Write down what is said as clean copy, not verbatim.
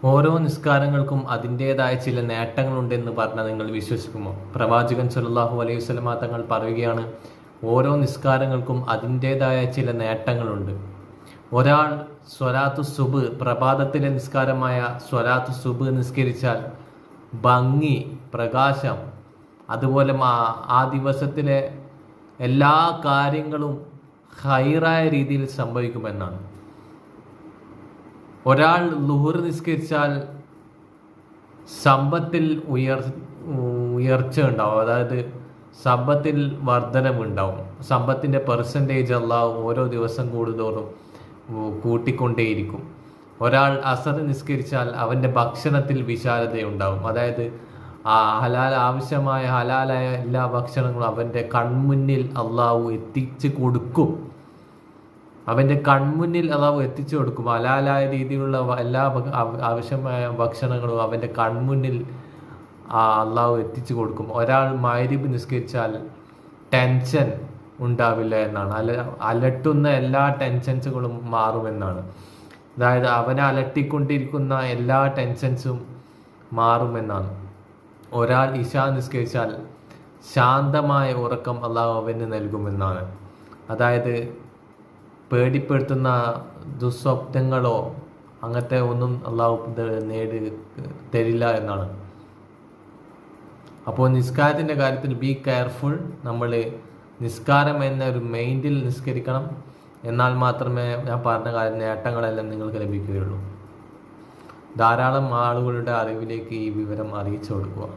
ഓരോ നിസ്കാരങ്ങൾക്കും അതിൻ്റെതായ ചില നേട്ടങ്ങളുണ്ടെന്ന് പറഞ്ഞാൽ നിങ്ങൾ വിശ്വസിക്കുമോ? പ്രവാചകൻ സല്ലല്ലാഹു അലൈഹി വസല്ലമ തങ്ങൾ പറയുകയാണ്, ഓരോ നിസ്കാരങ്ങൾക്കും അതിൻ്റെതായ ചില നേട്ടങ്ങളുണ്ട്. ഒരാൾ സ്വലാത്തു സുബ്, പ്രഭാതത്തിലെ നിസ്കാരമായ സ്വലാത്തു സുബ് നിസ്കരിച്ചാൽ ഭംഗി, പ്രകാശം, അതുപോലെ ആ ദിവസത്തിലെ എല്ലാ കാര്യങ്ങളും ഹൈറായ രീതിയിൽ സംഭവിക്കുമെന്നാണ്. ഒരാൾ ളുഹർ നിസ്കരിച്ചാൽ സമ്പത്തിൽ ഉയർച്ച ഉണ്ടാവും, അതായത് സമ്പത്തിൽ വർധനവുണ്ടാവും. സമ്പത്തിൻ്റെ പെർസെൻറ്റേജ് അള്ളാഹു ഓരോ ദിവസം കൂടുന്തോറും കൂട്ടിക്കൊണ്ടേയിരിക്കും. ഒരാൾ അസർ നിസ്കരിച്ചാൽ അവൻ്റെ ഭക്ഷണത്തിൽ വിശാലതയുണ്ടാവും, അതായത് ആവശ്യമായ ഹലാലായ എല്ലാ ഭക്ഷണങ്ങളും അവൻ്റെ കൺമുന്നിൽ അള്ളാഹു എത്തിച്ചു കൊടുക്കും. അവൻ്റെ കൺമുന്നിൽ അള്ളാഹു എത്തിച്ചു കൊടുക്കും. ഹലാലായ രീതിയിലുള്ള എല്ലാ ആവശ്യമായ ഭക്ഷണങ്ങളും അവൻ്റെ കൺമുന്നിൽ അള്ളാഹു എത്തിച്ചു കൊടുക്കും. ഒരാൾ മഗ്‌രിബ് നിസ്കരിച്ചാൽ ടെൻഷൻ ഉണ്ടാവില്ല എന്നാണ്. അലട്ടുന്ന എല്ലാ ടെൻഷൻസുകളും മാറുമെന്നാണ്. അതായത് അവനെ അലട്ടിക്കൊണ്ടിരിക്കുന്ന എല്ലാ ടെൻഷൻസും മാറുമെന്നാണ്. ഒരാൾ ഇശാ നിസ്കരിച്ചാൽ ശാന്തമായ ഉറക്കം അള്ളാഹു അവന് നൽകുമെന്നാണ്. അതായത് പേടിപ്പെടുത്തുന്ന ദുസ്വപ്നങ്ങളോ അങ്ങനത്തെ ഒന്നും അള്ളാഹു തരില്ല എന്നാണ്. അപ്പോൾ നിസ്കാരത്തിൻ്റെ കാര്യത്തിൽ ബി കെയർഫുൾ. നമ്മൾ നിസ്കാരം എന്നൊരു മൈൻഡിൽ നിസ്കരിക്കണം. എന്നാൽ മാത്രമേ ഞാൻ പറഞ്ഞ നേട്ടങ്ങളെല്ലാം നിങ്ങൾക്ക് ലഭിക്കുകയുള്ളൂ. ധാരാളം ആളുകളുടെ അറിവിലേക്ക് ഈ വിവരം അറിയിച്ചു കൊടുക്കുക.